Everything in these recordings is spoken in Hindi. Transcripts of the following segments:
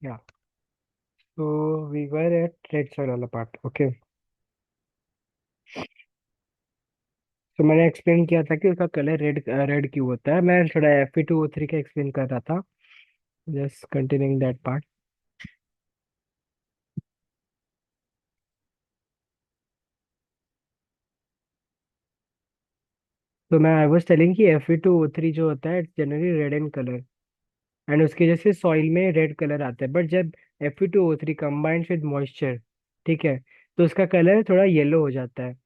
Yeah. So we were at red soil वाला part. Okay. तो मैंने एक्सप्लेन किया था कि उसका कलर रेड रेड क्यों होता है। मैं थोड़ा Fe2O3 का एक्सप्लेन कर रहा था। Just continuing that part. तो मैं आई वाज टेलिंग कि Fe2O3 जो होता है it's generally red in colour. And उसकी वजह से सॉइल में रेड कलर आता है। बट जब Fe2O3 कंबाइंड विद मॉइस्चर, ठीक है, तो उसका कलर थोड़ा येलो हो जाता है।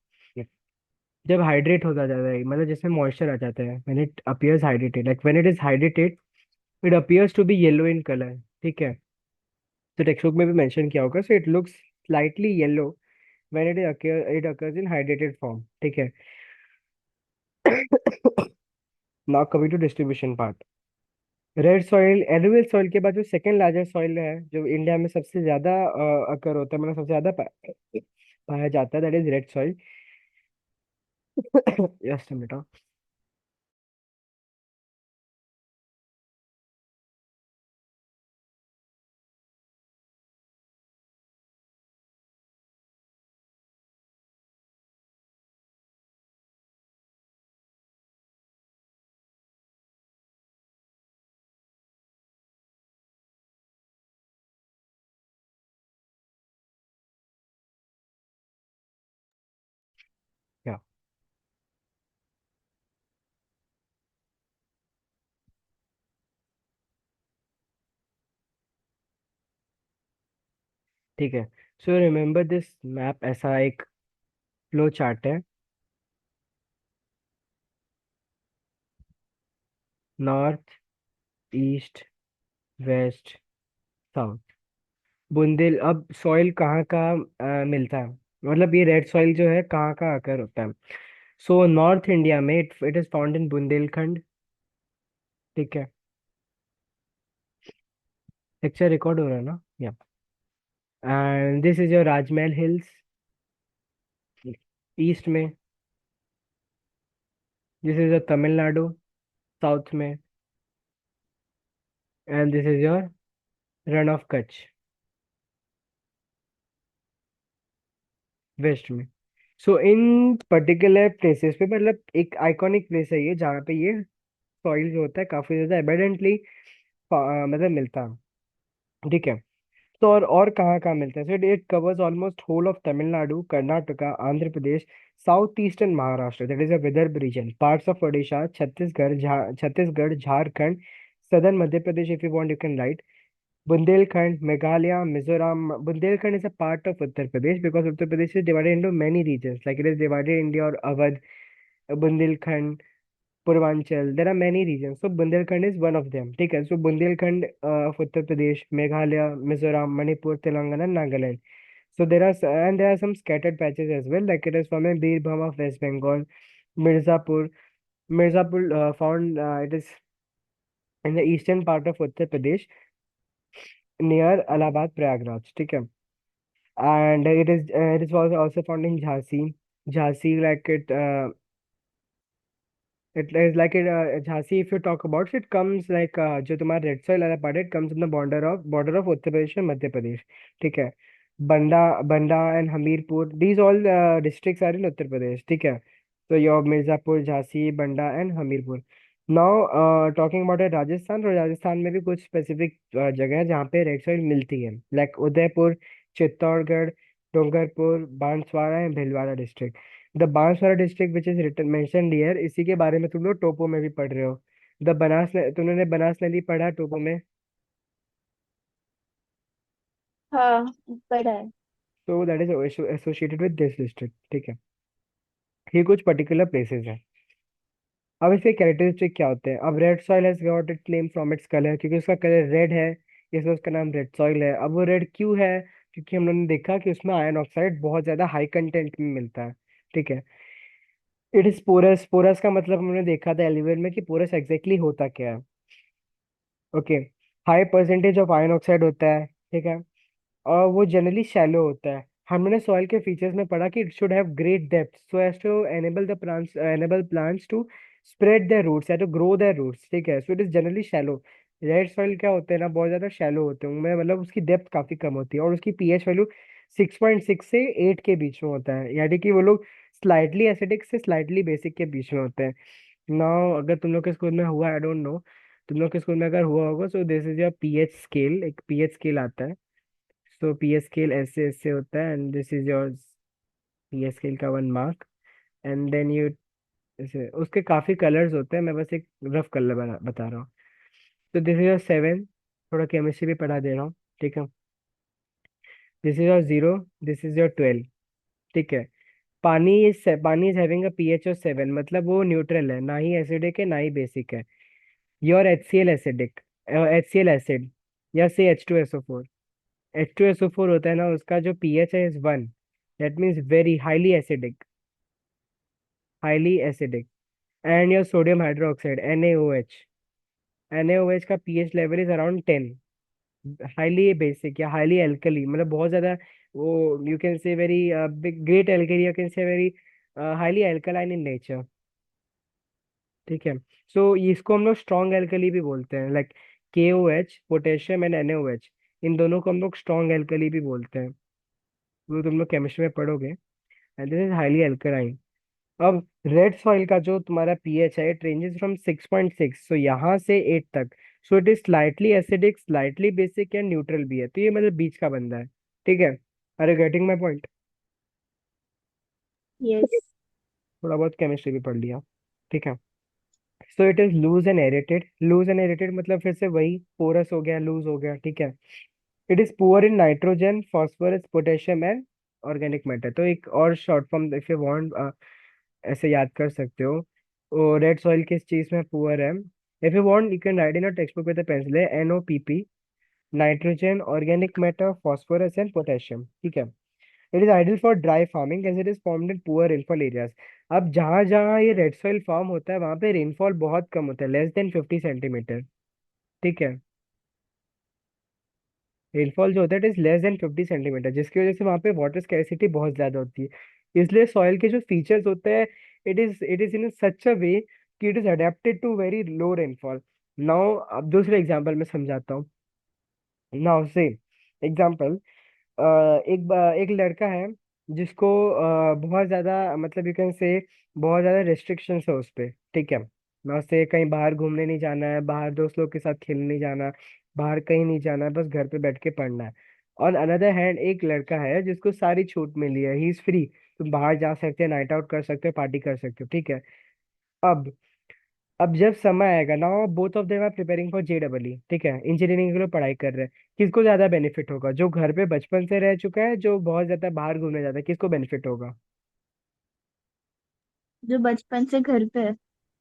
जब हाइड्रेट होता जाता है, मतलब जिसमें मॉइस्चर आ जाता है, when it appears hydrated, like when it is hydrated it appears to be yellow in colour. ठीक है। तो टेक्स्ट बुक में भी मेंशन किया होगा, so it looks slightly yellow when it occurs in hydrated form. ठीक है। Now coming to distribution part. Red soil, alluvial soil के बाद जो सेकंड लार्जेस्ट सॉइल है, जो इंडिया में सबसे ज्यादा अकर होता है, मतलब सबसे ज्यादा पाया जाता है, that is red soil. Just minute. क्या? ठीक है। सो रिमेम्बर दिस मैप, ऐसा एक फ्लो चार्ट है। North, east, west, south. Bundel, अब सॉइल कहाँ कहाँ मिलता है, मतलब ये रेड सॉइल जो है कहाँ कहाँ आकर होता है। सो नॉर्थ इंडिया में it is found in Bundelkhand. ठीक है। लेक्चर रिकॉर्ड हो रहा है ना? Yeah. And this is your Rajmahal hills. East में। This is your Tamil Nadu, south में। And this is your Rann of Kutch, west में। सो इन पर्टिकुलर प्लेसेस पे, मतलब एक आइकॉनिक प्लेस है ये, जहाँ पे ये सॉइल जो होता है काफी ज्यादा एबेडेंटली मतलब मिलता है। ठीक है। तो और कहाँ कहाँ मिलता है? So it covers almost whole of Tamil Nadu, Karnataka, Andhra Pradesh, south eastern Maharashtra, that is a Vidarbha region, parts of Odisha, Chhattisgarh, Jharkhand, southern Madhya Pradesh, if you want you can write Bundelkhand, Meghalaya, Mizoram. Bundelkhand is a part of Uttar Pradesh because Uttar Pradesh is divided into many regions. Like it is divided into your Awadh, Bundelkhand, Purvanchal. There are many regions. So Bundelkhand is one of them. ठीक है. So Bundelkhand of Uttar Pradesh, Meghalaya, Mizoram, Manipur, Telangana, Nagaland. So and there are some scattered patches as well. Like it is from a Birbhum of West Bengal, Mirzapur. Mirzapur found it is in the eastern part of Uttar Pradesh near Allahabad, Prayagraj. ठीक है. And it is also found in Jhansi. Jhansi, like it is like it Jhansi. If you talk about it, comes like जो तुम्हारा रेड सॉइल वाला पार्ट है, it comes on the border of Uttar Pradesh and Madhya Pradesh. ठीक है। Banda Banda and Hamirpur, these all districts are in Uttar Pradesh. ठीक है। तो your Mirzapur, Jhansi, Banda and Hamirpur. Now talking about Rajasthan, तो राजस्थान में भी कुछ स्पेसिफिक जगह है जहाँ पे रेड सॉइल मिलती है, like Udaipur, Chittorgarh, Dungarpur, Banswara and Bhilwara district. The Banswara district which is written mentioned here, इसी के बारे में तुम लोग टोपो में भी पढ़ रहे हो। द तुमने बनास नदी पढ़ा टोपो में? हाँ, पढ़ा है। तो that is associated with this district. ठीक है। ये कुछ पर्टिकुलर प्लेसेस हैं। अब इसके कैरेक्टरिस्टिक क्या होते हैं? अब red soil has got it claim from its colour, क्योंकि उसका कलर रेड है, इसलिए उसका नाम रेड सॉइल है। अब वो रेड क्यों है? क्योंकि हम लोगों ने देखा कि उसमें आयरन ऑक्साइड बहुत ज्यादा हाई कंटेंट में मिलता है। ठीक है। It is porous. पोरस का मतलब हमने देखा था एलिवेट में कि पोरस एग्जैक्टली होता क्या है। Okay. High percentage of iron oxide होता है। ठीक है। और वो जनरली शैलो होता है। हमने सॉइल के फीचर्स में पढ़ा कि it should have great depth so as to enable plants to spread their roots या टू ग्रो देयर रूट्स। ठीक है। So it is generally shallow. Red soil क्या होते हैं ना, बहुत ज्यादा शैलो होते हैं उनमें, मतलब उसकी डेप्थ काफी कम होती है, और उसकी पीएच वैल्यू 6.6 से 8 के बीच में होता है, यानी कि वो लोग स्लाइटली एसिडिक से स्लाइटली बेसिक के बीच में होते हैं। नाउ अगर तुम लोग के स्कूल में हुआ, आई डोंट नो, तुम लोग के स्कूल में अगर हुआ होगा, सो this is your pH scale, एक पीएच स्केल आता है। सो पीएच स्केल ऐसे ऐसे होता है, and this is your pH scale का 1 मार्क। एंड देन यू, ऐसे उसके काफी कलर्स होते हैं, मैं बस एक रफ कलर बता रहा हूँ। तो दिस इज योर 7, थोड़ा केमिस्ट्री भी पढ़ा दे रहा हूँ, ठीक है। This is your 0, this is your 12, ठीक है। पानी is having a pH of 7, मतलब वो न्यूट्रल है, ना ही एसिडिक है ना ही बेसिक है। Your HCl acidic, HCl acid, या से H2SO4। H2SO4 होता है ना, उसका जो पीएच है is 1, that means very highly acidic, highly acidic. And your sodium hydroxide NaOH, NaOH का pH level is around 10, highly basic या हाईली एल्कली, मतलब बहुत ज्यादा वो, यू कैन से very big great alkali, you can से very highly alkaline in nature, ठीक है। सो इसको हम लोग स्ट्रॉन्ग एल्कली भी बोलते हैं, like KOH, potassium and NaOH, इन दोनों को हम लोग स्ट्रॉन्ग एल्कली भी बोलते हैं, वो तुम लोग केमिस्ट्री में पढ़ोगे। And this is highly alkaline. अब रेड सॉइल का जो तुम्हारा पीएच है, इट रेंजेस फ्रॉम 6.6, सो यहाँ से 8 तक। सो it is slightly acidic, slightly basic and neutral भी है, तो ये मतलब बीच का बंदा है, ठीक है। अरे गेटिंग माई पॉइंट। यस। थोड़ा बहुत केमिस्ट्री भी पढ़ लिया, ठीक है। So it is loose and aerated, loose and aerated मतलब फिर से वही, पोरस हो गया, लूज हो गया, ठीक है। It is poor in nitrogen, phosphorus, potassium and organic matter. तो एक और short form if you want ऐसे याद कर सकते हो, रेड सॉइल किस चीज में पुअर है। If you want you can write in a textbook with a pencil, है NOPP, nitrogen, organic matter, phosphorus and potassium, ठीक है। It is ideal for dry farming as it is formed in poor rainfall areas. अब जहाँ जहाँ ये रेड सॉइल फॉर्म होता है, वहाँ पे रेनफॉल बहुत कम होता है, लेस देन 50 सेंटीमीटर, ठीक है। रेनफॉल जो होता है it is less than 50 centimetre, जिसकी वजह से वहाँ पे वाटर स्कैरसिटी बहुत ज्यादा होती है। इसलिए सॉइल के जो फीचर्स होते हैं, it is in such a way कि it is adapted to very low rainfall. Now अब दूसरे एग्जाम्पल में समझाता हूँ। नाउ से एग्जाम्पल, एक लड़का है जिसको बहुत ज्यादा, मतलब यू कैन से बहुत ज्यादा रेस्ट्रिक्शंस है उस पे, ठीक है। ना उसे कहीं बाहर घूमने नहीं जाना है, बाहर दोस्त लोग के साथ खेलने नहीं जाना, बाहर कहीं नहीं जाना है, बस घर पे बैठ के पढ़ना है। ऑन अनदर हैंड एक लड़का है जिसको सारी छूट मिली है, ही इज फ्री, तुम बाहर जा सकते हैं, नाइट आउट कर सकते हो, पार्टी कर सकते हो, ठीक है। अब अब जब समय आएगा ना, both of them are preparing for JEE, ठीक है, इंजीनियरिंग के लिए पढ़ाई कर रहे हैं। किसको ज्यादा बेनिफिट होगा? जो घर पे बचपन से रह चुका है, जो बहुत ज्यादा बाहर घूमने जाता है, किसको बेनिफिट होगा? जो बचपन से घर पे है।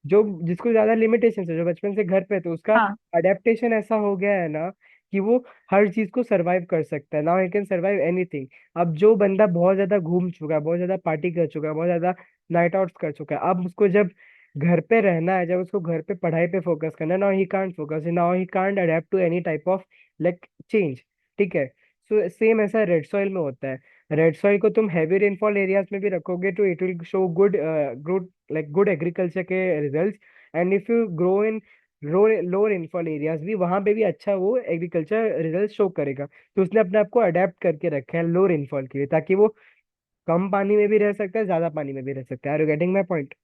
जो जिसको ज्यादा लिमिटेशन है, जो बचपन से घर पे है, तो उसका हाँ। अडेप्टेशन ऐसा हो गया है ना कि वो हर चीज को सरवाइव कर सकता है, now he can survive anything. अब जो बंदा बहुत ज्यादा घूम चुका है, बहुत ज्यादा पार्टी कर चुका है, बहुत ज्यादा नाइट आउट्स कर चुका है, अब उसको जब घर पे रहना है, जब उसको घर पे पढ़ाई पे फोकस करना है, now he can't focus, now he can't adapt to any type of like change, ठीक है। सो सेम ऐसा रेड सॉइल में होता है। रेड सॉइल को तुम हैवी रेनफॉल एरियाज में भी रखोगे तो it will show good good, like good agriculture के results. And if you grow in low rainfall areas भी, वहां पे भी अच्छा वो एग्रीकल्चर रिजल्ट शो करेगा। तो उसने अपने आप को अडेप्ट करके रखा है लो रेनफॉल के लिए, ताकि वो कम पानी में भी रह सकता है, ज्यादा पानी में भी रह सकता है। Are you getting my point?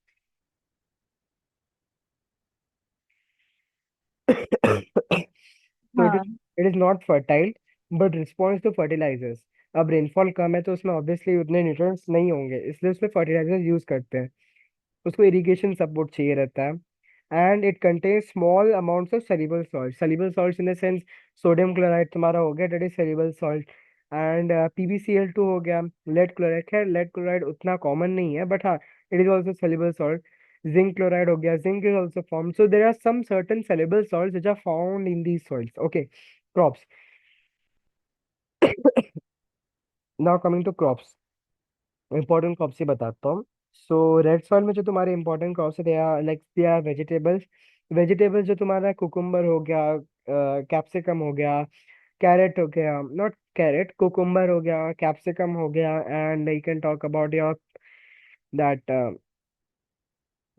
तो हाँ। It is not fertile but response to fertilizers. अब रेनफॉल कम है तो उसमें ऑब्वियसली उतने न्यूट्रिएंट्स नहीं होंगे, इसलिए उसमें फर्टिलाइजर्स यूज करते हैं। उसको इरिगेशन सपोर्ट चाहिए रहता है। And it contains small amounts of soluble salt, soluble salt in the sense sodium chloride तुम्हारा हो गया, that is soluble salt. And PbCl2 हो गया, लेड क्लोराइड, खैर लेड क्लोराइड उतना कॉमन नहीं है, बट हाँ, it is also soluble salt. Zinc chloride हो गया, zinc is also form, so there are some certain soluble salts which are found in these soils, okay, crops. Now coming to crops, important crops ही बताता हूँ। सो रेड सॉइल में जो तुम्हारे इंपॉर्टेंट क्रॉप्स है, they are like they are vegetables. Vegetables जो तुम्हारा कुकुम्बर हो गया, कैप्सिकम हो गया, कैरेट हो गया, नॉट कैरेट, कुकुम्बर हो गया, कैप्सिकम हो गया, and you can talk about your that,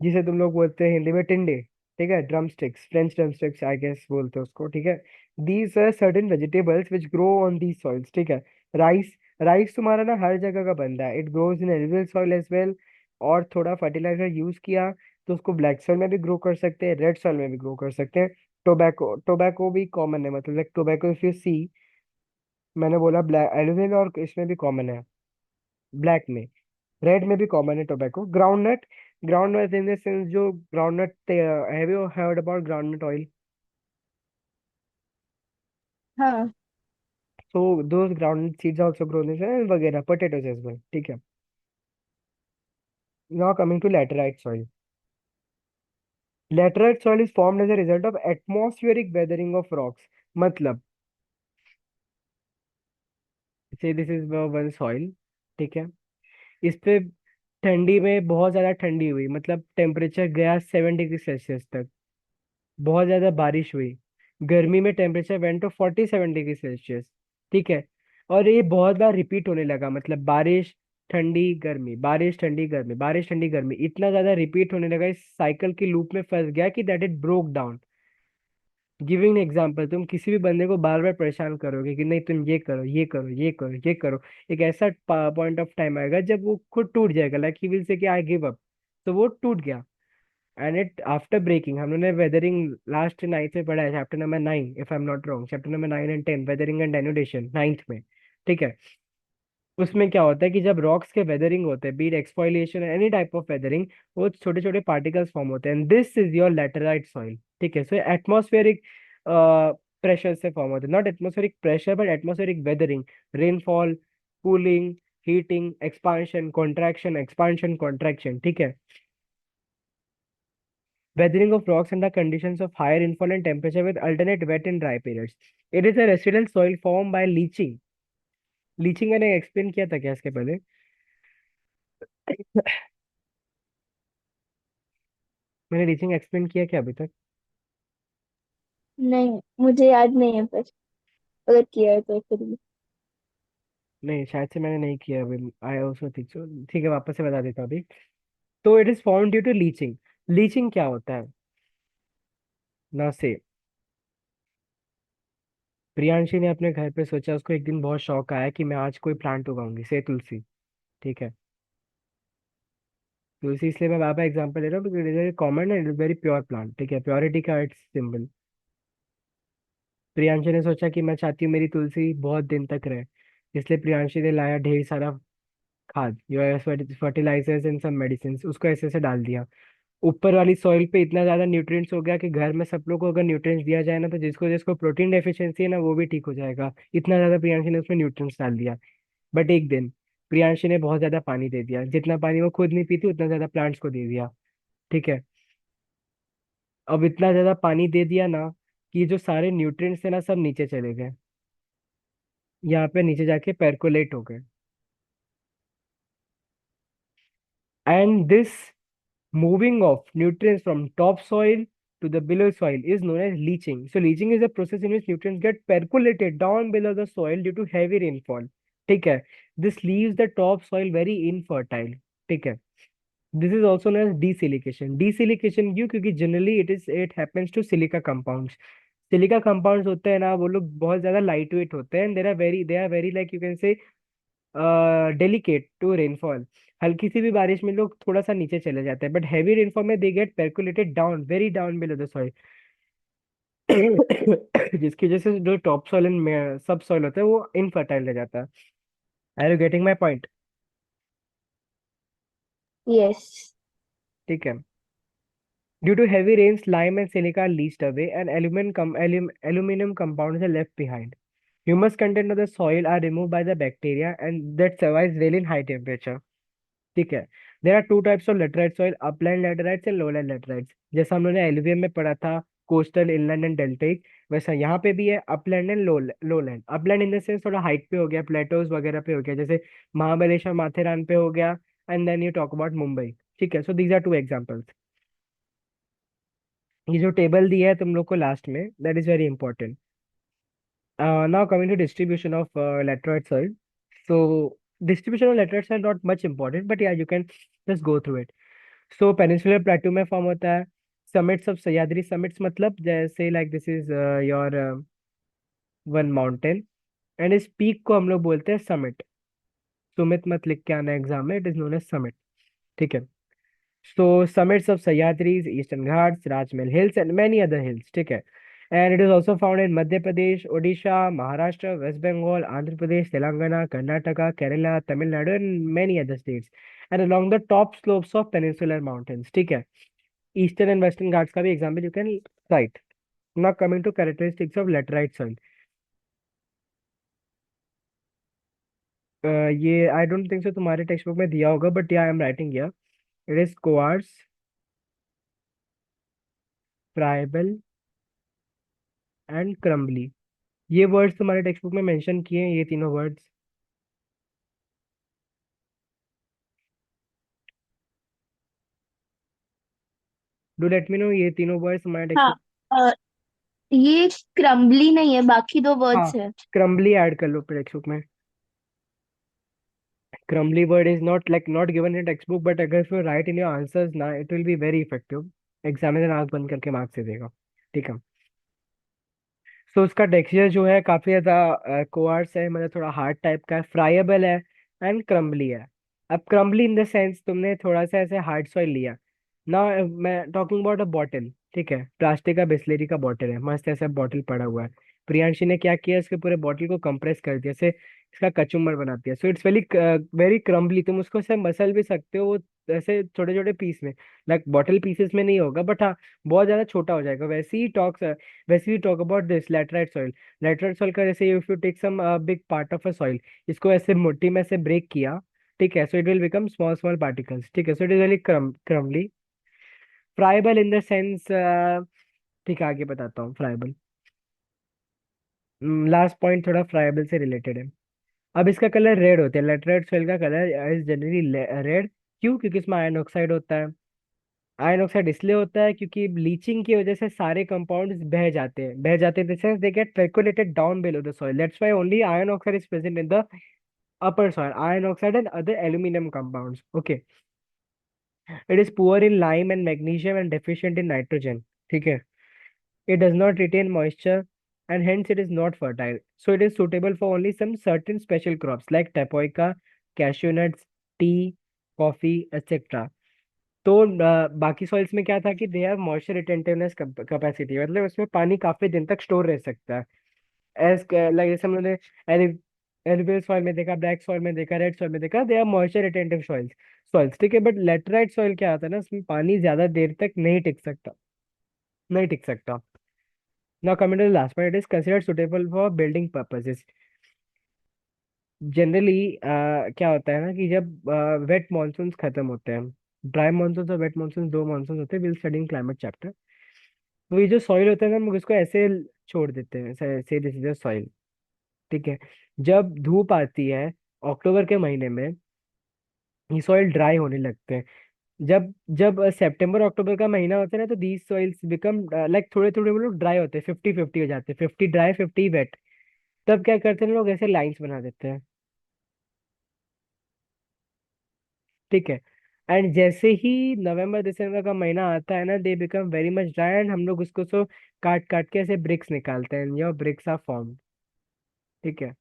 जिसे तुम लोग बोलते हैं हिंदी में टिंडे, ठीक है, drumsticks, French drumsticks I guess बोलते हैं उसको, ठीक है। These are certain vegetables which grow on these soils, ठीक है। राइस, राइस तुम्हारा ना हर जगह का बनता है, it grows in alluvial soil as well. और थोड़ा फर्टिलाइजर यूज किया तो उसको ब्लैक सॉइल में भी ग्रो कर सकते हैं, रेड सॉइल में भी ग्रो कर सकते हैं। टोबैको, टोबैको भी कॉमन है, मतलब like tobacco if you see, मैंने बोला ब्लैक एलुवियल और इसमें भी कॉमन है, ब्लैक में। रेड में भी कॉमन है tobacco. Groundnut, groundnut in the sense जो groundnut, have you heard about groundnut oil? हाँ। So those groundnut seeds also grow in this and वगैरह potatoes as well, ठीक है। Now coming to laterite soil. Laterite soil is formed as a result of atmospheric weathering of rocks. मतलब say this is one soil, ठीक है। इस पे ठंडी में बहुत ज्यादा ठंडी हुई, मतलब टेम्परेचर गया 7 डिग्री सेल्सियस तक, बहुत ज्यादा बारिश हुई। गर्मी में temperature went to 47 degree Celsius, ठीक है। और ये बहुत बार रिपीट होने लगा, मतलब बारिश ठंडी गर्मी, बारिश ठंडी गर्मी, बारिश ठंडी गर्मी, इतना ज्यादा रिपीट होने लगा, इस साइकिल की लूप में फंस गया कि that it broke down. Giving example, तुम किसी भी बंदे को बार बार परेशान करोगे कि नहीं तुम ये करो, ये करो, ये करो, ये करो, एक ऐसा पॉइंट ऑफ टाइम आएगा जब वो खुद टूट जाएगा, लाइक ही विल से कि आई गिव अप। तो वो टूट गया। एंड इट आफ्टर ब्रेकिंग, हम लोगों ने वेदरिंग लास्ट नाइन्थ में पढ़ा है, chapter number 9 if I am not wrong, chapter number 9 and 10, weathering and denudation, ninth में, ठीक है। उसमें क्या होता है कि जब रॉक्स के वेदरिंग होते हैं, be it exfoliation any type of weathering, वो छोटे छोटे पार्टिकल्स फॉर्म होते हैं, this is your laterite soil, ठीक है। सो एटमॉस्फेरिक प्रेशर से फॉर्म होते हैं, not atmospheric pressure but atmospheric weathering, rainfall, cooling, heating, expansion contraction, expansion contraction, ठीक है। Weathering of rocks under conditions of higher rainfall and temperature with alternate wet and dry periods. It is a residual soil formed by leaching. Leaching मैंने एक्सप्लेन किया था क्या इसके पहले? मैंने लीचिंग एक्सप्लेन किया क्या अभी तक? नहीं, मुझे याद नहीं है, पर अगर किया है तो फिर भी। नहीं, शायद से मैंने नहीं किया अभी। आई ऑल्सो थिंक सो, ठीक है, वापस से बता देता हूँ अभी। तो it is form due to leaching. Leaching क्या होता है ना से, प्रियांशी ने अपने घर पे सोचा, उसको एक दिन बहुत शौक आया कि मैं आज कोई प्लांट उगाऊंगी, से तुलसी, ठीक है। तुलसी इसलिए मैं बाबा एग्जांपल ले रहा हूँ क्योंकि it is common and it is very pure plant, ठीक है, प्योरिटी का इट्स सिंबल। प्रियांशी ने सोचा कि मैं चाहती हूँ मेरी तुलसी बहुत दिन तक रहे, इसलिए प्रियांशी ने लाया ढेर सारा खाद, फर्टिलाइजर्स एंड सम मेडिसिन, उसको ऐसे ऐसे डाल दिया। ऊपर वाली सॉइल पे इतना ज्यादा न्यूट्रिएंट्स हो गया कि घर में सब लोग को अगर न्यूट्रिएंट्स दिया जाए ना, तो जिसको जिसको प्रोटीन डेफिशिएंसी है ना वो भी ठीक हो जाएगा, इतना ज्यादा प्रियांशी ने उसमें न्यूट्रिएंट्स डाल दिया। बट एक दिन प्रियांशी ने बहुत ज्यादा पानी दे दिया, जितना पानी वो खुद नहीं पीती उतना ज्यादा प्लांट्स को दे दिया, ठीक है। अब इतना ज्यादा पानी दे दिया ना कि जो सारे न्यूट्रिएंट्स थे ना सब नीचे चले गए, यहाँ पे नीचे जाके percolate हो गए। And this moving of nutrients from topsoil to the below soil is known as leaching. So leaching is a process in which nutrients get percolated down below the soil due to heavy rainfall, ठीक है। This leaves the top soil very infertile, ठीक है। This is also known as desilication. Desilication क्यों? क्योंकि generally it happens to silica compounds. Silica compounds होते हैं ना, वो लोग बहुत ज्यादा लाइट वेट होते हैं, they are very like you can say delicate to rainfall. हल्की सी भी बारिश में लोग थोड़ा सा नीचे चले जाते हैं, बट हैवी रेनफॉल में they get percolated down, very down below the soil. जिसकी वजह से जो top soil and sub soil होता है वो इनफर्टाइल रह जाता है। Are you getting my point? Yes. ठीक है। Due to heavy rains lime and silica leached away and aluminum compounds are left behind. Humus content of the soil are removed by the bacteria and that survives well in high temperature, ठीक है। There are two types of laterite soil, upland laterites and lowland laterites. जैसा हम लोगों ने एलुवियम में पढ़ा था, कोस्टल, इनलैंड एंड डेल्टिक, वैसा यहाँ पे भी है upland and lowland. Upland in the sense थोड़ा हाइट पे हो गया, प्लेटोज वगैरह पे हो गया, जैसे महाबलेश्वर माथेरान पे हो गया, and then you talk about Mumbai, ठीक है। So these are two examples. ये जो टेबल दिया है तुम लोग को लास्ट में, that is very important. Now coming to distribution of laterite soil. So distribution of laterite soil not much important, but yeah, you can just go through it. So peninsular plateau में फॉर्म होता है, समिट्स ऑफ सह्याद्री, समिट्स मतलब जैसे like this is your one mountain, and इस पीक को हम लोग बोलते हैं समिट। सुमित मत लिख के आना एग्जाम में, it is known as summit. ठीक है। So summits of Sahyadris, Eastern Ghats, Rajmahal Hills, and many other hills. ठीक है. And it is also found in Madhya Pradesh, Odisha, Maharashtra, West Bengal, Andhra Pradesh, Telangana, Karnataka, Kerala, Tamil Nadu, and many other states. And along the top slopes of peninsular mountains. ठीक है. Eastern and Western Ghats का भी example you can cite. Now coming to characteristics of laterite soil. ये I don't think so तुम्हारे टेक्स्ट बुक में दिया होगा, but yeah I am writing here. It is coarse, friable, and crumbly. ये वर्ड्स तुम्हारे टेक्स्ट बुक में मेंशन किए हैं, ये तीनों words? Do let me know, ये तीनों वर्ड्स तुम्हारे टेक्स्ट हाँ। बुक? अ, ये क्रम्बली नहीं है, बाकी दो हाँ, वर्ड्स है। क्रम्बली ऐड कर लो टेक्स्ट बुक में। Crumbly word is not like not given in text book, but अगर you write in your answers ना, it will be very effective. Examiner आंख बंद करके मार्क्स दे देगा। ठीक है। तो उसका टेक्सचर जो है काफी ज्यादा कोआर्स है, मतलब थोड़ा हार्ड टाइप का है, फ्राइबल है, एंड क्रम्बली है। अब क्रम्बली इन द सेंस तुमने थोड़ा सा ऐसे हार्ड सॉइल लिया ना। मैं टॉकिंग अबाउट अ बॉटल। ठीक है, प्लास्टिक का बिस्लेरी का बॉटल है, मस्त ऐसा बॉटल पड़ा हुआ है। प्रियांशी ने क्या किया, इसके पूरे बॉटल को कंप्रेस कर दिया, ऐसे इसका कचुम्बर बना दिया। So it's very very crumbly. तुम उसको ऐसे मसल भी सकते हो, वो ऐसे छोटे छोटे पीस में, लाइक बॉटल पीसेस में नहीं होगा, बट हाँ बहुत ज्यादा छोटा हो जाएगा। वैसे ही talk about this laterite soil. Laterite soil का जैसे if you take some big part of a soil, इसको ऐसे मुट्ठी में से ब्रेक किया, ठीक है, so it will become small small particles. ठीक है, so it is very crumbly. Friable in the sense, ठीक है आगे बताता हूँ फ्राइबल। लास्ट पॉइंट थोड़ा फ्राइबल से रिलेटेड है। अब इसका कलर रेड होता है, लैटराइट सॉइल का कलर इज जनरली रेड। क्यों? क्योंकि इसमें आयन ऑक्साइड होता है। आयन ऑक्साइड इसलिए होता है क्योंकि ब्लीचिंग की वजह से सारे कंपाउंड्स बह जाते हैं this they get percolated down below the soil, that's why only ion oxide is present in the upper soil, ion oxide and other aluminium compounds. Okay. It is poor in lime and magnesium and deficient in nitrogen. ठीक है। It does not retain moisture, and hence it is not fertile. So it is suitable for only some certain special crops like tapioca, cashew nuts, tea, coffee, etc. तो बाकी सॉइल्स में क्या था कि दे हैव मॉइस्चर रिटेंटिवनेस कैपेसिटी, मतलब उसमें पानी काफी दिन तक स्टोर रह सकता है। एज लाइक जैसे हम लोगों ने एलुवियल सॉइल में देखा, ब्लैक सॉइल में देखा, रेड सॉइल में देखा, they are moisture retentive soils soils. ठीक है, बट लेटराइट सॉइल क्या आता है ना, उसमें पानी ज्यादा देर तक नहीं टिक सकता। Now coming to the last one, it is considered suitable for building purposes. Generally क्या होता है ना कि जब वेट मानसून खत्म होते हैं, ड्राई मानसून और वेट मानसून दो मानसून होते हैं, विल स्टडी क्लाइमेट चैप्टर। तो ये जो सॉइल होता है ना, हम उसको ऐसे छोड़ देते हैं, से दिस इज सॉइल। ठीक है। जब धूप आती है अक्टूबर के महीने में, ये सॉइल ड्राई होने लगते हैं। जब जब सितंबर अक्टूबर का महीना होता है ना, तो दीज सॉइल्स बिकम लाइक थोड़े थोड़े वो लोग ड्राई होते हैं, 50-50 हो जाते हैं, 50 ड्राई 50 वेट। तब क्या करते हैं लोग, ऐसे लाइंस बना देते हैं। ठीक है। एंड जैसे ही नवंबर दिसंबर का महीना आता है ना, they become very much dry, and हम लोग उसको सो काट काट के ऐसे ब्रिक्स निकालते हैं, योर ब्रिक्स आर फॉर्म। ठीक है।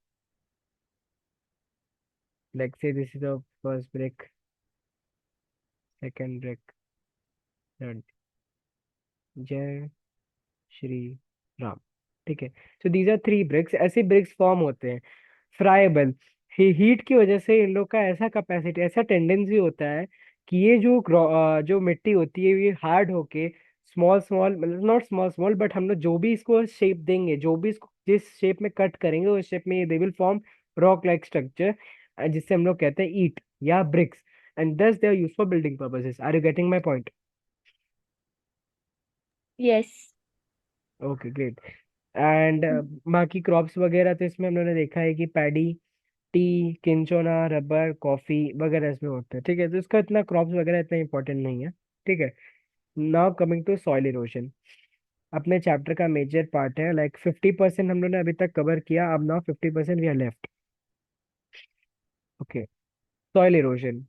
लाइक से this is the first brick, second brick, third. जय श्री राम। ठीक है। सो दीज आर 3 ब्रिक्स, ऐसे ब्रिक्स फॉर्म होते हैं। फ्राइबल, हीट की वजह से इन लोग का ऐसा कैपेसिटी, ऐसा टेंडेंसी होता है कि ये जो मिट्टी होती है, ये हार्ड होके स्मॉल स्मॉल, मतलब नॉट स्मॉल स्मॉल, बट हम लोग जो भी इसको शेप देंगे, जो भी इसको जिस शेप में कट करेंगे, उस शेप में they will form rock like structure, जिससे हम लोग कहते हैं ईट या bricks. And thus they are use for building purposes. Are you getting my point? Yes. Okay great. And बाकी क्रॉप्स वगैरह तो इसमें हम लोगों ने देखा है कि paddy, tea, cinchona, rubber, coffee वगैरह इसमें होते हैं। ठीक है, तो इसका इतना क्रॉप्स वगैरह इतना इंपॉर्टेंट नहीं है। ठीक है। Now coming to soil erosion, अपने चैप्टर का मेजर पार्ट है, लाइक 50% हम लोगों ने अभी तक कवर किया, अब now 50% we are left. Okay. Soil erosion.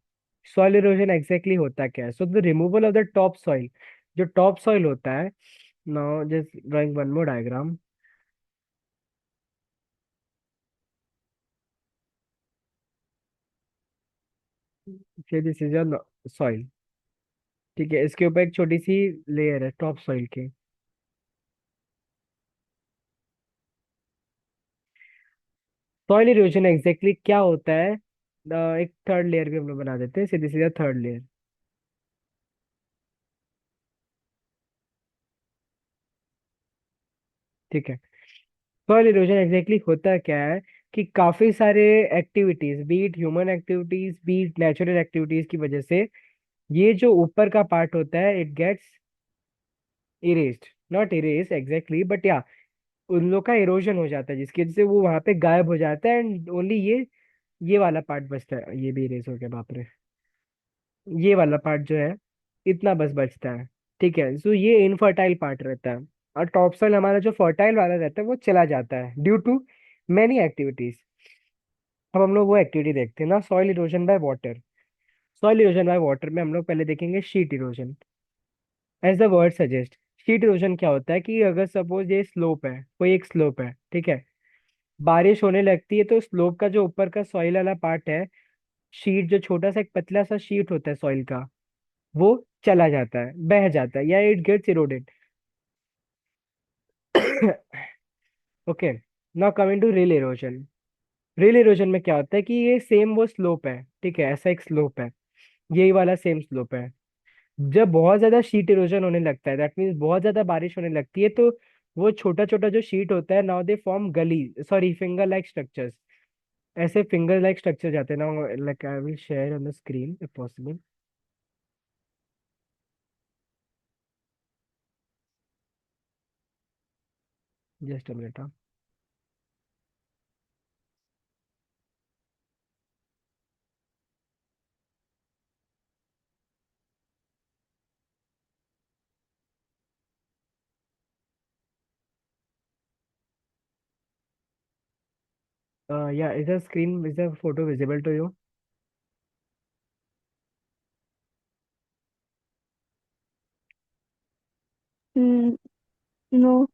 Soil erosion exactly होता क्या है? So the removal of the top soil, जो टॉप सॉइल होता है, now just drawing one more diagram. This is your soil. ठीक है, इसके ऊपर एक छोटी सी लेयर है टॉप सॉइल की। सॉइल इरोजन एग्जैक्टली क्या होता है? एक थर्ड लेयर भी हम लोग बना देते हैं, सीधी सीधा थर्ड लेयर। ठीक है, सॉइल इरोजन एग्जैक्टली होता क्या है कि काफी सारे activities, be it human activities, be it natural activities की वजह से ये जो ऊपर का पार्ट होता है it gets erased, not erase exactly but yeah, उन लोग का इरोजन हो जाता है जिसकी वजह से वो वहां पे गायब हो जाता है, एंड ओनली ये वाला पार्ट बचता है। ये भी इरेज हो गया, बाप रे। ये वाला पार्ट जो है, इतना बस बचता है। ठीक है, सो ये इनफर्टाइल पार्ट रहता है। और टॉप सोइल हमारा जो फर्टाइल वाला रहता है वो चला जाता है ड्यू टू मैनी एक्टिविटीज। अब हम लोग वो एक्टिविटी देखते हैं ना, soil erosion by water. Soil erosion by water में हम लोग पहले देखेंगे sheet erosion. As the word suggest, sheet erosion क्या होता है कि अगर सपोज ये स्लोप है, कोई एक स्लोप है, ठीक है, बारिश होने लगती है तो स्लोप का जो ऊपर का सॉइल वाला पार्ट है, शीट जो छोटा सा एक पतला सा शीट होता है सॉइल का, वो चला जाता है, बह जाता है, या it gets eroded. Okay, now coming to rill erosion. Rill erosion में क्या होता है कि ये सेम वो स्लोप है, ठीक है, ऐसा एक स्लोप है, यही वाला सेम स्लोप है। जब बहुत ज्यादा शीट इरोजन होने लगता है, दैट मीन्स बहुत ज्यादा बारिश होने लगती है, तो वो छोटा छोटा जो शीट होता है, now they form gully, sorry finger like structures. ऐसे फिंगर लाइक स्ट्रक्चर जाते हैं ना, like I will share on the screen if possible. Just a minute. Yeah is the screen, is the photo visible to you? No,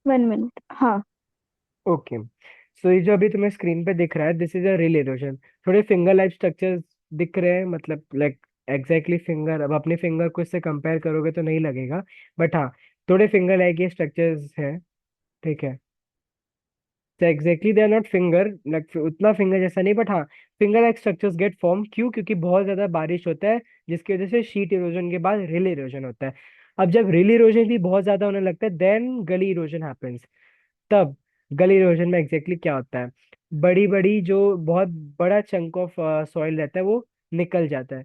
1 minute, हाँ। ओके, सो ये जो अभी तुम्हें स्क्रीन पे दिख रहा है, this is a rill erosion. थोड़े फिंगर लाइक स्ट्रक्चर्स दिख रहे हैं, मतलब लाइक एग्जैक्टली फिंगर, अब अपने फिंगर को इससे कंपेयर करोगे तो नहीं लगेगा, बट हाँ, थोड़े फिंगर लाइक ये स्ट्रक्चर्स हैं। ठीक है, तो exactly they are not finger, like उतना फिंगर जैसा नहीं, बट हाँ, finger like structures get form. क्यों? क्योंकि बहुत ज्यादा बारिश होता है, जिसकी वजह से शीट इरोजन के बाद रिल इरोजन होता है। अब जब रिल इरोजन भी बहुत ज्यादा होने लगता है, देन गली इरोजन हैपेंस। तब गली इरोजन में एग्जैक्टली क्या होता है, बड़ी बड़ी जो बहुत बड़ा चंक ऑफ सॉइल रहता है वो निकल जाता है।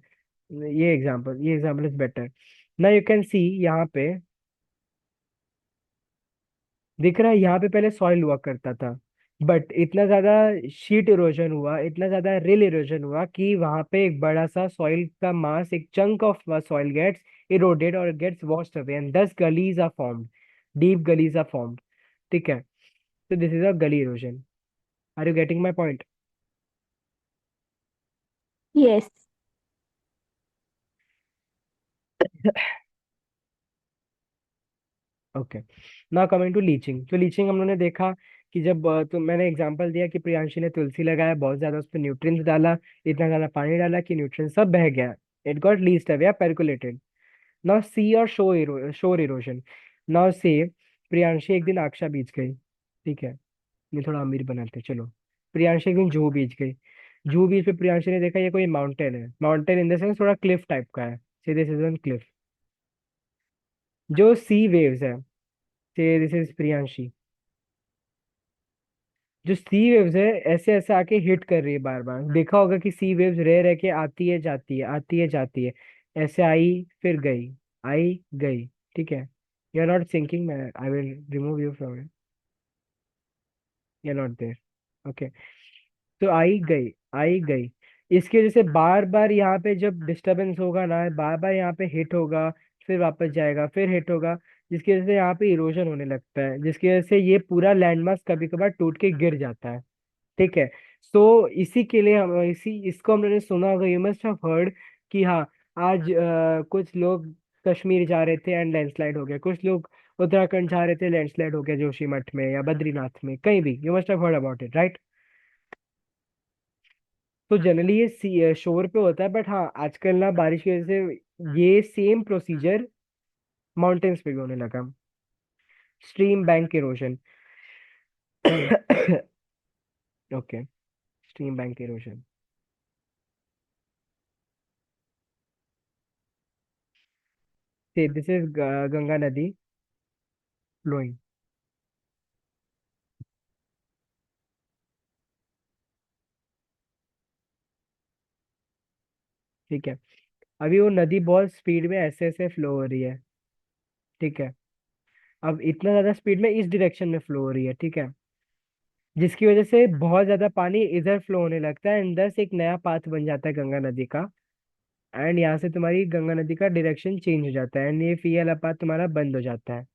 ये एग्जांपल इज बेटर। ना यू कैन सी यहाँ पे, दिख रहा है यहाँ पे पहले सॉइल हुआ करता था, बट इतना ज्यादा शीट इरोजन हुआ, इतना ज्यादा रिल इरोजन हुआ कि वहां पे एक बड़ा सा सॉइल का मास, एक chunk of soil gets eroded और gets washed away, and thus gullies are formed, deep gullies are formed. ठीक है, तो this is a gully erosion. Are you getting my point? Yes. Okay, now coming to leaching. तो लीचिंग हम लोगों ने देखा कि जब तो मैंने एग्जांपल दिया कि प्रियांशी ने तुलसी लगाया, बहुत ज्यादा उस पर न्यूट्रिएंट्स डाला, इतना ज्यादा पानी डाला कि न्यूट्रिएंट्स सब बह गया, इट गॉट लीच्ड अवे या पेरिकोलेटेड। नाउ सी और शोर इरोजन। नाउ से प्रियांशी एक दिन आक्शा बीच गई, ठीक है, ये थोड़ा अमीर बनाते हैं, चलो। प्रियांशी एक दिन जुहू बीच गई। जुहू बीच पे प्रियांशी ने देखा ये कोई माउंटेन है, माउंटेन इन द सेंस थोड़ा क्लिफ टाइप का है, सीधे सीधे क्लिफ। जो सी वेव्स है, से दिस इज प्रियांशी, जो सी वेव्स है ऐसे ऐसे आके हिट कर रही है बार बार। देखा होगा कि सी वेव्स रह रह के आती है जाती है, आती है जाती है, ऐसे आई फिर गई, आई गई। ठीक है, यू आर नॉट सिंकिंग, मैं I will remove you from it, you are not there. Okay, तो आई गई, आई गई। इसकी वजह से बार बार यहाँ पे जब डिस्टरबेंस होगा ना, बार बार यहाँ पे हिट होगा, फिर वापस जाएगा, फिर हिट होगा, जिसकी वजह से यहाँ पे इरोजन होने लगता है, जिसकी वजह से ये पूरा लैंडमार्क कभी कभार टूट के गिर जाता है। ठीक है, सो इसी के लिए इसको हम लोगों ने सुना होगा, यू मस्ट हैव हर्ड कि हाँ, आज कुछ लोग कश्मीर जा रहे थे एंड लैंडस्लाइड हो गया, कुछ लोग उत्तराखंड जा रहे थे, लैंडस्लाइड हो गया जोशीमठ में या बद्रीनाथ में, कहीं भी, you must have heard about it, right? तो जनरली ये शोर पे होता है, बट हाँ आजकल ना बारिश की वजह से ये सेम प्रोसीजर माउंटेन्स पे भी होने लगा। Stream bank erosion. Okay, stream bank erosion. This is Ganga नदी फ्लोइंग। ठीक है, अभी वो नदी बहुत स्पीड में ऐसे ऐसे फ्लो हो रही है। ठीक है, अब इतना ज्यादा स्पीड में इस डायरेक्शन में फ्लो हो रही है, ठीक है, जिसकी वजह से बहुत ज्यादा पानी इधर फ्लो होने लगता है एंड दस एक नया पाथ बन जाता है गंगा नदी का। एंड यहाँ से तुम्हारी गंगा नदी का डायरेक्शन चेंज हो जाता है एंड ये फी वाला पाथ तुम्हारा बंद हो जाता है।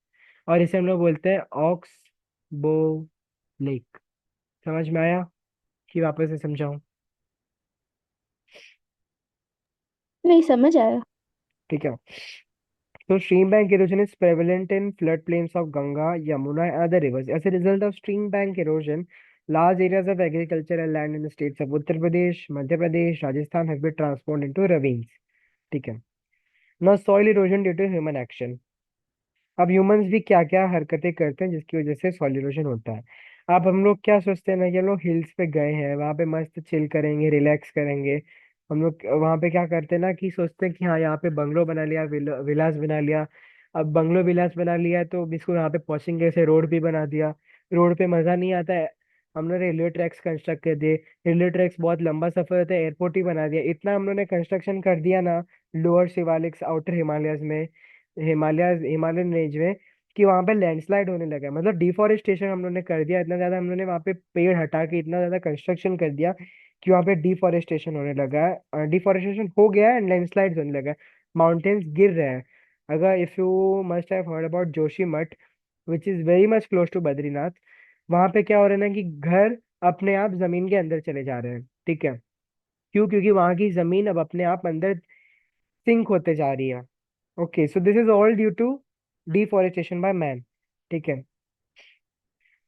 और इसे हम लोग बोलते हैं ऑक्स बो लेक। समझ में आया कि वापस से समझाऊं? नहीं समझ आया। ठीक है, so stream bank erosion is prevalent in floodplains of Ganga, Yamuna, and other rivers. As a result of stream bank erosion, large areas of agricultural land in the states of Uttar Pradesh, Madhya Pradesh, Rajasthan have been transformed into ravines. ठीक है, now soil erosion due to human action. अब ह्यूमंस भी क्या क्या हरकतें करते हैं जिसकी वजह से सॉइल इरोजन होता है। अब हम लोग क्या सोचते हैं ना कि हम लोग हिल्स पे गए हैं, वहां पे मस्त चिल करेंगे, रिलैक्स करेंगे। हम लोग वहां पे क्या करते हैं ना कि सोचते हैं कि हाँ यहाँ पे बंगलो बना लिया, विलास बना लिया। अब बंगलो विलास बना लिया है तो अब इसको यहाँ पे पहुंचेंगे, कैसे रोड भी बना दिया। रोड पे मजा नहीं आता है, हमने रेलवे ट्रैक्स कंस्ट्रक्ट कर दिए। रेलवे ट्रैक्स बहुत लंबा सफर होता है, एयरपोर्ट ही बना दिया, इतना हम लोगों ने कंस्ट्रक्शन कर दिया ना लोअर शिवालिक्स आउटर हिमालयस में, हिमालयन रेंज में, कि वहां पे लैंडस्लाइड होने लगा है। मतलब डिफोरेस्टेशन हम लोगों ने कर दिया इतना ज्यादा, हम लोगों ने वहां पे पेड़ हटा के इतना ज्यादा कंस्ट्रक्शन कर दिया कि वहां पे डिफोरेस्टेशन होने लगा है, डिफोरेस्टेशन हो गया है एंड लैंडस्लाइड होने लगा है, माउंटेन्स गिर रहे हैं। अगर if you must have heard about Joshimath which is very much close to Badrinath, वहां पे क्या हो रहा है ना कि घर अपने आप जमीन के अंदर चले जा रहे हैं। ठीक है, क्यों? क्योंकि वहां की जमीन अब अपने आप अंदर सिंक होते जा रही है। Okay, so this is all due to deforestation by man. ठीक है,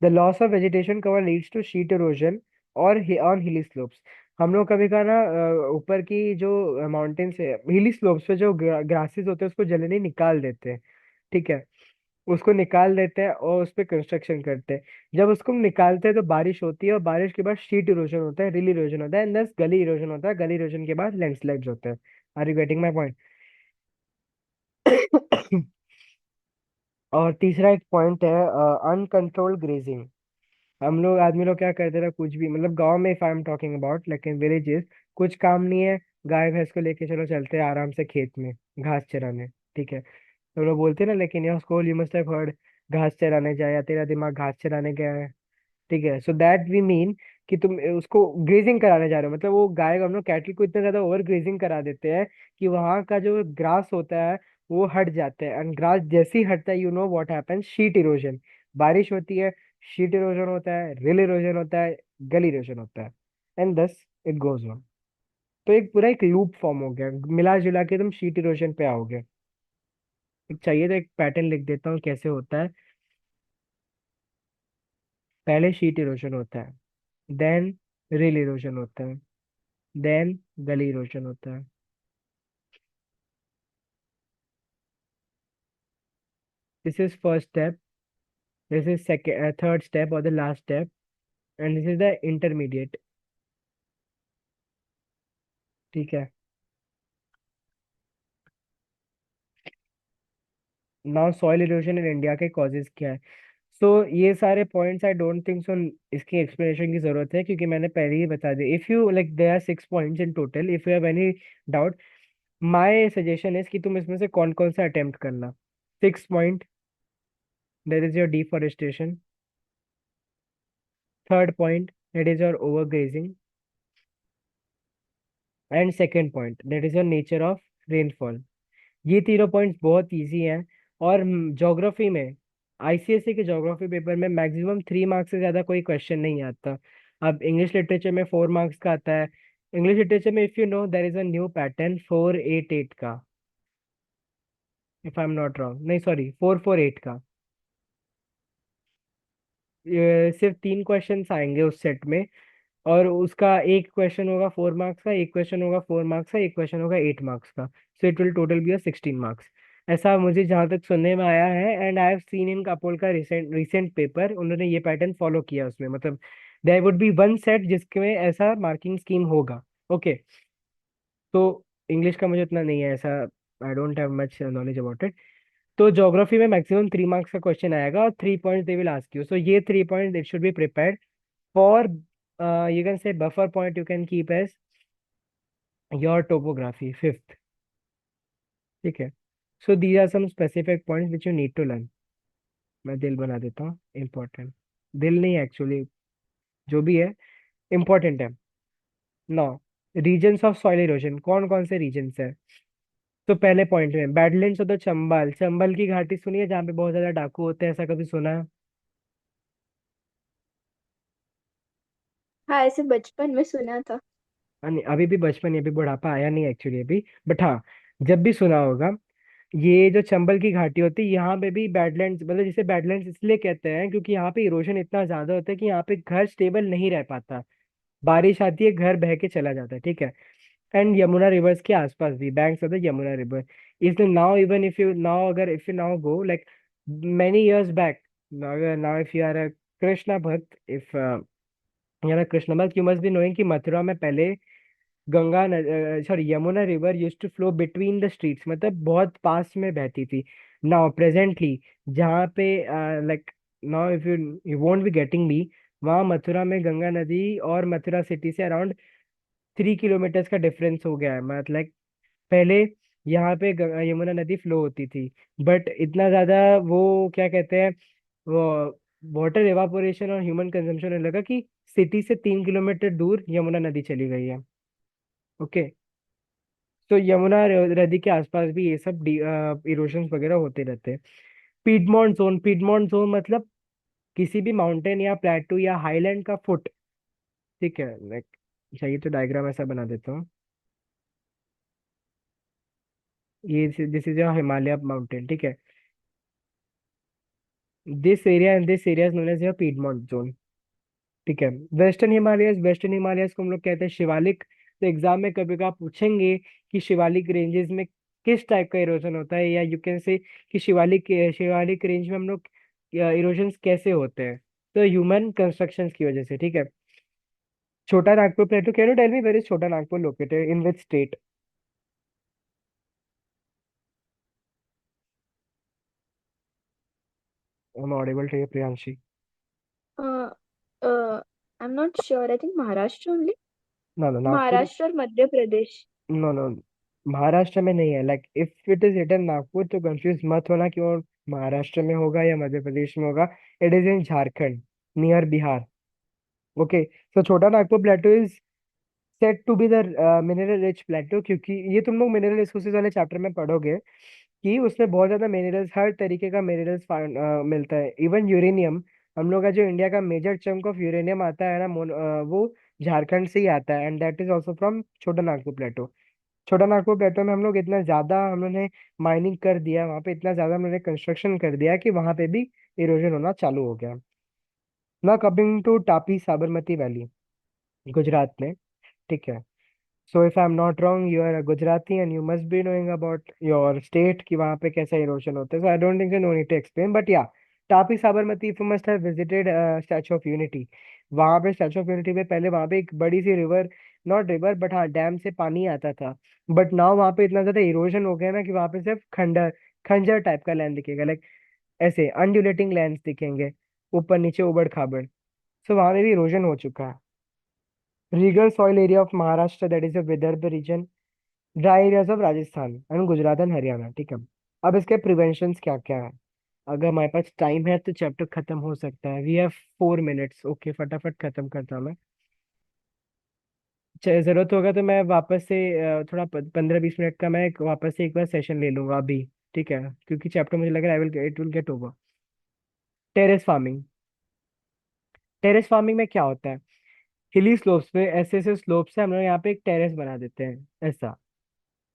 the loss of vegetation cover leads to sheet erosion और ऑन हिली स्लोप्स। हम लोग कभी का ना ऊपर की जो माउंटेन्स है, हिली स्लोप्स पे जो ग्रासेस होते हैं उसको जल्दी निकाल देते हैं। ठीक है, उसको निकाल देते हैं और उस पर कंस्ट्रक्शन करते हैं। जब उसको निकालते हैं तो बारिश होती है और बारिश के बाद शीट इरोजन होता है, रिल इरोजन होता है एंड दस गली इरोजन होता है, गली इरोजन के बाद लैंडस्लाइड्स होते हैं। Are you getting my point? और तीसरा एक पॉइंट है अनकंट्रोल्ड ग्रेजिंग। हम लोग आदमी लोग क्या करते थे, कुछ भी मतलब गांव में, if I am talking about लेकिन विलेजेस, कुछ काम नहीं है, गाय भैंस को लेके चलो चलते हैं आराम से खेत में घास चराने। ठीक है, तो लोग बोलते हैं ना, लेकिन your school you must have heard, घास चराने जाए या तेरा दिमाग घास चराने गया है। ठीक है, सो दैट वी मीन कि तुम उसको ग्रेजिंग कराने जा रहे हो, मतलब वो गाय हम लोग कैटल को इतना ज्यादा ओवर ग्रेजिंग करा देते हैं कि वहां का जो ग्रास होता है वो हट जाता है एंड ग्रास जैसे ही हटता है, you know what happens, sheet erosion. बारिश होती है, शीट इरोजन होता है, रिल इरोजन होता है, गल इरोजन होता है and thus it goes on. तो एक पूरा एक लूप फॉर्म हो गया, मिला जुला के तुम शीट इरोजन पे आओगे। एक चाहिए तो एक पैटर्न लिख देता हूँ कैसे होता है। पहले शीट इरोजन होता है, देन रिल इरोजन होता है, देन गली इरोजन होता है। This is first step, this is second third step और the last step, and this is the intermediate. ठीक है, now soil erosion in India के कॉजेज क्या है? सो ये सारे points I don't think so इसकी एक्सप्लेनेशन की जरूरत है, क्योंकि मैंने पहले ही बता दिया। If you like there are 6 points in total, if you have any doubt, my suggestion is कि तुम इसमें से कौन कौन सा अटेम्प्ट करना। 6 point, that is your deforestation. Third point, that is your over grazing. And second point, that is your nature of rainfall. ये तीनों पॉइंट्स बहुत इजी हैं। और ज्योग्राफी में, आईसीएसई के ज्योग्राफी पेपर में मैक्सिमम 3 मार्क्स से ज्यादा कोई क्वेश्चन नहीं आता। अब इंग्लिश लिटरेचर में 4 मार्क्स का आता है। इंग्लिश लिटरेचर में if you know there is a new pattern 4-8-8 का। If I am not wrong, नहीं सॉरी, 448 का। ये सिर्फ 3 क्वेश्चंस आएंगे उस सेट में। और उसका एक क्वेश्चन होगा 4 मार्क्स का, एक क्वेश्चन होगा 4 मार्क्स का, एक क्वेश्चन होगा 8 मार्क्स का। So it will total be 16 marks. ऐसा मुझे जहां तक सुनने में आया है, and I have seen in couple का रिसेंट रिसेंट पेपर, उन्होंने ये पैटर्न फॉलो किया उसमें, मतलब there would be one set जिसमें ऐसा मार्किंग स्कीम होगा। ओके। तो इंग्लिश का मुझे इतना नहीं है ऐसा, I don't have much knowledge about it. तो ज्योग्राफी में मैक्सिमम 3 मार्क्स का क्वेश्चन आएगा, और 3 points they will ask you, so ये 3 point it should be prepared for, you can say buffer point you can keep as your topography, fifth। ठीक है। सो these are some specific points which you need to learn। मैं दिल बना देता हूँ important। दिल नहीं एक्चुअली, जो भी है important है। नौ, रीजन्स ऑफ सॉइल इरोजन कौन कौन से रीजन्स है? तो पहले पॉइंट में बैडलैंड्स हो तो चंबल, चंबल की घाटी सुनिए जहाँ पे बहुत ज्यादा डाकू होते हैं, ऐसा कभी सुना है? हाँ, ऐसे बचपन में सुना था। हाँ, नहीं, अभी भी बचपन, अभी बुढ़ापा आया नहीं एक्चुअली अभी, बट हाँ, जब भी सुना होगा। ये जो चंबल की घाटी होती है यहाँ पे भी बैडलैंड्स, मतलब जिसे बैडलैंड्स इसलिए कहते हैं क्योंकि यहाँ पे इरोशन इतना ज्यादा होता है कि यहाँ पे घर स्टेबल नहीं रह पाता। बारिश आती है, घर बह के चला जाता है, ठीक है। एंड यमुना रिवर्स के आसपास भी banks of the Yamuna river, इसलिए now even if you now, अगर if you now go like many years back, now if you are a Krishna bhakt, if you are a Krishna bhakt, you must be knowing कि मथुरा में पहले Ganga, sorry, Yamuna river use to flow between the streets, मतलब बहुत पास में बहती थी। नाउ प्रेजेंटली जहाँ पे, like, now if you you won't be getting me, वहाँ मथुरा में गंगा नदी और मथुरा सिटी से अराउंड 3 किलोमीटर्स का डिफरेंस हो गया है, मतलब पहले यहाँ पे यमुना नदी फ्लो होती थी, बट इतना ज्यादा वो क्या कहते हैं, वो वाटर एवापोरेशन और ह्यूमन कंजम्पशन होने लगा कि सिटी से 3 किलोमीटर दूर यमुना नदी चली गई है। ओके। तो यमुना नदी के आसपास भी ये सब इरोशन वगैरह होते रहते हैं। पीडमोंट जोन, पीडमोंट जोन मतलब किसी भी माउंटेन या प्लेटू या हाईलैंड का फुट। ठीक है, लाइक, चाहिए तो डायग्राम ऐसा बना देता हूँ। ये this is your Himalaya mountain, ठीक है। This area and this area is known as your piedmont zone. ठीक है। वेस्टर्न हिमालयस, वेस्टर्न हिमालयस को हम लोग कहते हैं शिवालिक। तो एग्जाम में कभी कभी पूछेंगे कि शिवालिक रेंजेस में किस टाइप का इरोजन होता है, या यू कैन से कि शिवालिक शिवालिक रेंज में हम लोग इरोजन कैसे होते हैं। तो ह्यूमन कंस्ट्रक्शंस की वजह से, ठीक है। Chota Nagpur plateau, can you tell me where is Chota Nagpur located, in which state? I am audible to you, Priyanshi? I am not sure, I think Maharashtra only. No no, Nagpur. Maharashtra और मध्य प्रदेश। नो नो, महाराष्ट्र में नहीं है, like if it is written Nagpur तो कंफ्यूज मत होना कि वो महाराष्ट्र में होगा या मध्य प्रदेश में होगा। It is in Jharkhand, near Bihar. Okay. So Chota Nagpur plateau is set to be the mineral rich plateau, क्योंकि ये तुम लोग मिनरल रिसोर्सेज वाले चैप्टर में पढ़ोगे कि उसमें बहुत ज्यादा मिनरल्स, हर तरीके का मिनरल्स मिलता है, इवन यूरेनियम। हम लोग का जो इंडिया का मेजर चंक ऑफ यूरेनियम आता है ना, वो झारखंड से ही आता है, and that is also from छोटा नागपुर प्लेटो। छोटा नागपुर प्लेटो में हम लोग इतना ज्यादा हम लोग ने माइनिंग कर दिया वहां पे, इतना ज्यादा हम लोग ने कंस्ट्रक्शन कर दिया कि वहां पे भी इरोजन होना चालू हो गया। ना coming to Tapi Sabarmati valley, Gujarat में, ठीक है। So if I am not wrong you are a Gujarati and you must be knowing about your state कि वहाँ पे कैसा इरोशन होता है, so I don't think no need to explain, but yeah, Tapi Sabarmati, you must have visited Statue of Unity. वहाँ पे स्टैचू ऑफ यूनिटी पे पहले वहाँ पे एक बड़ी सी रिवर, नॉट रिवर बट हाँ डैम से पानी आता था। बट नाउ वहाँ पे इतना ज्यादा इरोजन हो गया ना कि वहाँ पे सिर्फ खंडर, खंजर टाइप का लैंड दिखेगा, लाइक ऐसे अनड्यूलेटिंग लैंड्स दिखेंगे, ऊपर नीचे उबड़ खाबड़। सो वहाँ पे भी इरोजन हो चुका है। Regur soil area of Maharashtra, that is a Vidarbha region. Dry areas of Rajasthan and Gujarat and Haryana, ठीक है। अब इसके प्रिवेंशन क्या क्या है? अगर हमारे पास टाइम है तो चैप्टर खत्म हो सकता है, वी हैव 4 मिनट्स, ओके, फटाफट खत्म करता हूं मैं। जरूरत होगा तो मैं वापस से थोड़ा 15-20 मिनट का मैं वापस से एक बार सेशन ले लूंगा अभी, ठीक है, क्योंकि चैप्टर मुझे लग रहा है it will get over. Terrace farming. Terrace farming में क्या होता है? हिली स्लोप्स पे, ऐसे ऐसे स्लोप से हम लोग यहाँ पे एक टेरेस बना देते हैं, ऐसा,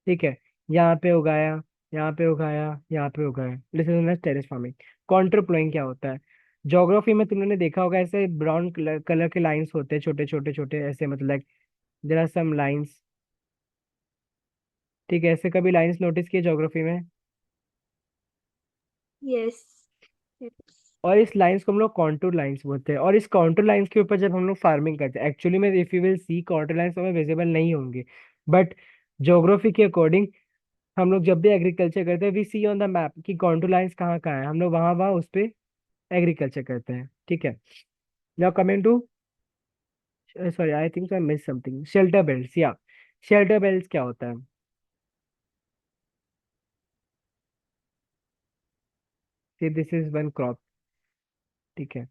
ठीक है। यहाँ पे उगाया, यहाँ पे उगाया, यहाँ पे उगाया, this is not terrace farming. Contour ploughing क्या होता है? ज्योग्राफी में तुमने देखा होगा, ऐसे ब्राउन कलर के लाइंस होते हैं, छोटे छोटे छोटे ऐसे, मतलब देयर आर सम लाइंस। ठीक है, ऐसे कभी लाइंस नोटिस किए ज्योग्राफी में? यस। और इस लाइंस को हम लोग कॉन्टूर लाइंस बोलते हैं, और इस कॉन्टूर लाइंस के ऊपर जब हम लोग फार्मिंग करते हैं, एक्चुअली में if you will see contour lines हमें विजिबल नहीं होंगे, बट ज्योग्राफी के अकॉर्डिंग हम लोग जब भी एग्रीकल्चर करते हैं, we see on the map कि कॉन्टूर लाइंस कहाँ कहाँ है, हम लोग वहां वहां उस पे एग्रीकल्चर करते हैं। ठीक है, now coming to, sorry I think I miss something, shelter belts, या शेल्टर बेल्ट्स क्या होता है? See this is one crop. ठीक है,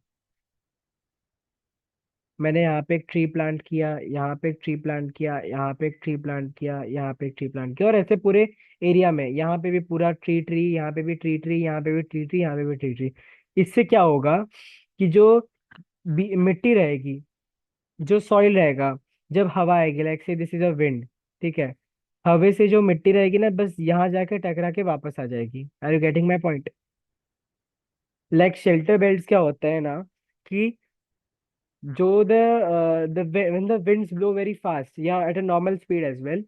मैंने यहाँ पे एक ट्री प्लांट किया, यहाँ पे एक ट्री प्लांट किया, यहाँ पे एक ट्री प्लांट किया, यहाँ पे एक ट्री प्लांट किया, और ऐसे पूरे एरिया में, यहाँ पे भी पूरा ट्री ट्री, यहाँ पे भी ट्री ट्री, यहाँ पे भी ट्री ट्री, यहाँ पे भी ट्री ट्री। इससे क्या होगा कि जो मिट्टी रहेगी, जो सॉइल रहेगा, जब हवा आएगी, लाइक से दिस इज अ विंड, ठीक है, हवा से जो मिट्टी रहेगी ना, बस यहाँ जाके टकरा के वापस आ जाएगी। Are you getting my point? Like shelter belt क्या होता है ना, कि जो the when the winds blow very fast, yeah, at a normal speed as well,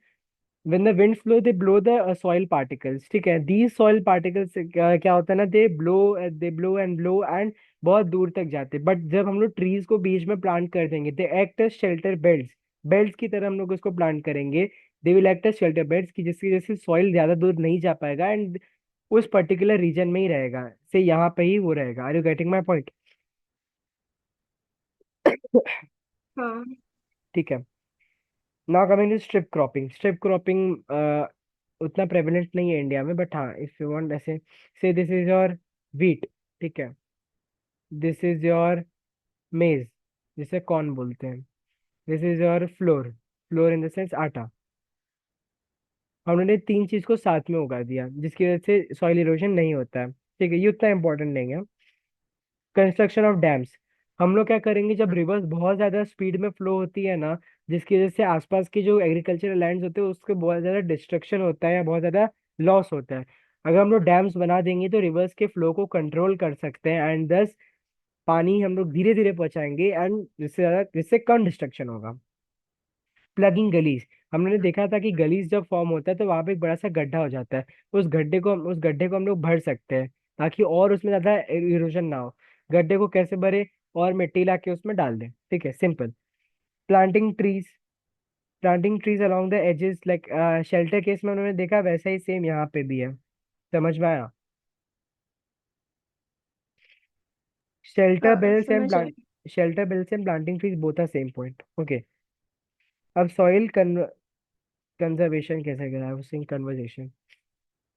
when the winds blow, they blow the soil particles, ठीक है, these soil particles से क्या होता है ना, they blow and blow and बहुत दूर तक जाते हैं, बट जब हम लोग ट्रीज को बीच में प्लांट कर देंगे, they act as shelter belts, belts की तरह हम लोग उसको प्लांट करेंगे, they will act as shelter belts, की जिसकी वजह से सॉइल ज्यादा दूर नहीं जा पाएगा, एंड उस पर्टिकुलर रीजन में ही रहेगा, से यहाँ पे ही वो रहेगा। Are you getting my point? हाँ। ठीक है, now coming to strip cropping. Strip cropping उतना प्रेवलेंट नहीं है इंडिया में, बट हाँ, इफ यू वांट, ऐसे से दिस इज योर वीट, ठीक है, दिस इज योर मेज, जिसे कॉर्न बोलते हैं, this is your floor, floor in the sense आटा। हमने तीन चीज को साथ में उगा दिया, जिसकी वजह से सॉइल इरोजन नहीं होता है। ठीक है, ये उतना इंपॉर्टेंट नहीं है। कंस्ट्रक्शन ऑफ डैम्स, हम लोग क्या करेंगे जब रिवर्स बहुत ज्यादा स्पीड में फ्लो होती है ना, जिसकी वजह से आसपास के जो एग्रीकल्चरल लैंड्स होते हैं उसके बहुत ज्यादा डिस्ट्रक्शन होता है या बहुत ज्यादा लॉस होता है, अगर हम लोग डैम्स बना देंगे तो रिवर्स के फ्लो को कंट्रोल कर सकते हैं, एंड दस पानी हम लोग धीरे धीरे पहुंचाएंगे, एंड जिससे कम डिस्ट्रक्शन होगा। प्लगिंग गलीज, हमने देखा था कि गलीज जब फॉर्म होता है तो वहां पे एक बड़ा सा गड्ढा हो जाता है, उस गड्ढे को हम लोग भर सकते हैं, ताकि और उसमें ज्यादा इरोजन ना हो। गड्ढे को कैसे भरे? और मिट्टी ला के उसमें डाल दें। ठीक है, simple. Planting trees, planting trees along the edges, like shelter case में उन्होंने देखा, वैसा ही सेम यहाँ पे भी है। समझ में आया? शेल्टर हाँ बेल्स एंड समझ प्लांट, आया। Shelter belts and planting trees both are same point. Okay, अब सॉइल कंजर्वेशन कैसे करा है, कन्वर्जेशन,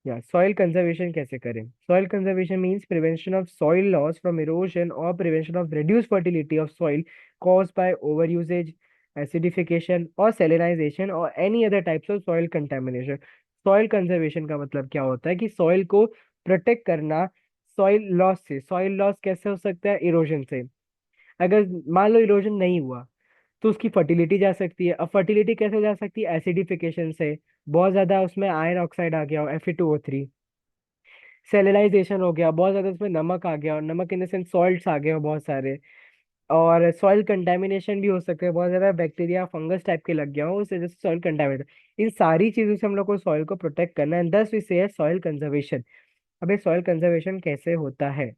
या सॉइल कंजर्वेशन कैसे करें? Soil conservation means prevention of soil loss from erosion और prevention of reduce fertility of soil caused by overusage, acidification or salinization or any other types of soil contamination। Soil conservation का मतलब क्या होता है कि सॉइल को प्रोटेक्ट करना सॉइल लॉस से। सॉइल लॉस कैसे हो सकता है? इरोजन से। अगर मान लो इरोजन नहीं हुआ तो उसकी फर्टिलिटी जा सकती है। अब फर्टिलिटी कैसे जा सकती है? एसिडिफिकेशन से, बहुत ज्यादा उसमें आयरन ऑक्साइड आ गया हो, Fe2O3। सेलेनाइजेशन हो गया, बहुत ज्यादा उसमें नमक आ गया, और नमक इन द सेंस सॉल्ट्स आ गए हो बहुत सारे। और सॉइल कंटेमिनेशन भी हो सकता है, बहुत ज्यादा बैक्टीरिया फंगस टाइप के लग गया हो, उस वजह से सॉइल कंटेमिनेट। इन सारी चीजों से हम लोग को सॉइल को प्रोटेक्ट करना है, दस विषय है सॉइल कंजर्वेशन। अब ये सॉइल कंजर्वेशन कैसे होता है,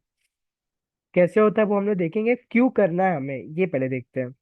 कैसे होता है वो हम लोग देखेंगे, क्यों करना है हमें ये पहले देखते हैं।